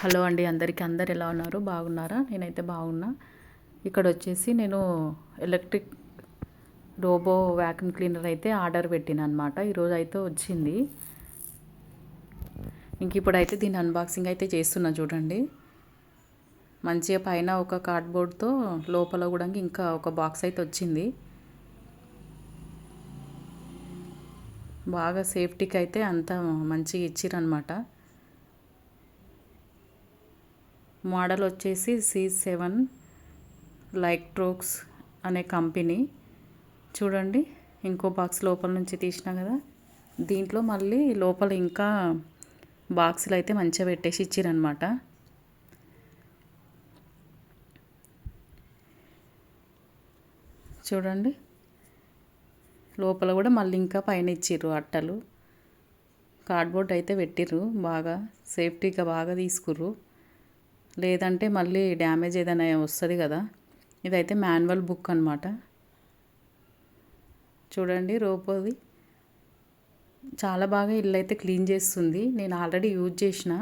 Hello అండి అందరికీ. అందరు ఎలా ఉన్నారు? బాగున్నారా? నేనైతే బాగున్నా. ఇక్కడ వచ్చేసి నేను ఎలక్ట్రిక్ రోబో వ్యాక్యూమ్ క్లీనర్ అయితే ఆర్డర్ పెట్టిన అనమాట. ఈరోజు అయితే వచ్చింది. ఇంక ఇప్పుడైతే దీని అన్బాక్సింగ్ అయితే చేస్తున్నా చూడండి. మంచిగా పైన ఒక కార్డ్బోర్డ్తో లోపల కూడా ఇంకా ఒక బాక్స్ అయితే వచ్చింది. బాగా సేఫ్టీకి అయితే అంతా మంచిగా ఇచ్చిరనమాట. మోడల్ వచ్చేసి C7 లైక్ట్రోక్స్ అనే కంపెనీ. చూడండి, ఇంకో బాక్స్ లోపల నుంచి తీసినా కదా, దీంట్లో మళ్ళీ లోపల ఇంకా బాక్సులు అయితే మంచిగా పెట్టేసి ఇచ్చిరనమాట. చూడండి, లోపల కూడా మళ్ళీ ఇంకా పైన ఇచ్చిర్రు అట్టలు. కార్డ్బోర్డ్ అయితే పెట్టిర్రు. బాగా సేఫ్టీగా బాగా తీసుకుర్రు, లేదంటే మళ్ళీ డ్యామేజ్ ఏదైనా వస్తుంది కదా. ఇదైతే మాన్యువల్ బుక్ అనమాట. చూడండి, రోబోది చాలా బాగా ఇల్లు అయితే క్లీన్ చేస్తుంది. నేను ఆల్రెడీ యూజ్ చేసిన,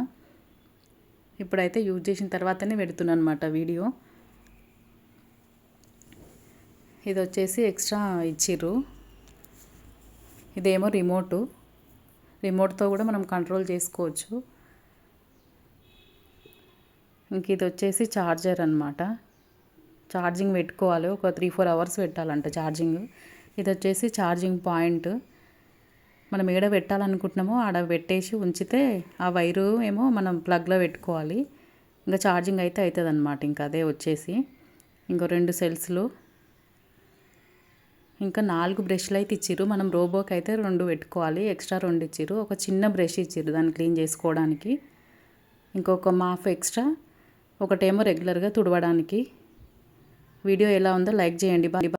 ఇప్పుడైతే యూజ్ చేసిన తర్వాతనే పెడుతున్నాను అనమాట వీడియో. ఇది వచ్చేసి ఎక్స్ట్రా ఇచ్చిర్రు. ఇదేమో రిమోట్తో కూడా మనం కంట్రోల్ చేసుకోవచ్చు. ఇంక ఇది వచ్చేసి ఛార్జర్ అనమాట. ఛార్జింగ్ పెట్టుకోవాలి, ఒక 3-4 అవర్స్ పెట్టాలంట ఛార్జింగ్. ఇది వచ్చేసి ఛార్జింగ్ పాయింట్. మనం ఏడ పెట్టాలనుకుంటున్నామో ఆడ పెట్టేసి ఉంచితే ఆ వైరు ఏమో మనం ప్లగ్లో పెట్టుకోవాలి. ఇంకా ఛార్జింగ్ అయితే అవుతుంది అనమాట. ఇంకా అదే వచ్చేసి ఇంకో 2 సెల్స్లు, ఇంకా 4 బ్రష్లు అయితే ఇచ్చిర్రు. మనం రోబోకి అయితే 2 పెట్టుకోవాలి, ఎక్స్ట్రా 2 ఇచ్చిర్రు. ఒక చిన్న బ్రష్ ఇచ్చిర్రు దాన్ని క్లీన్ చేసుకోవడానికి. ఇంకొక మాఫ్ ఎక్స్ట్రా, ఒకటేమో రెగ్యులర్గా తుడవడానికి. వీడియో ఎలా ఉందో లైక్ చేయండి.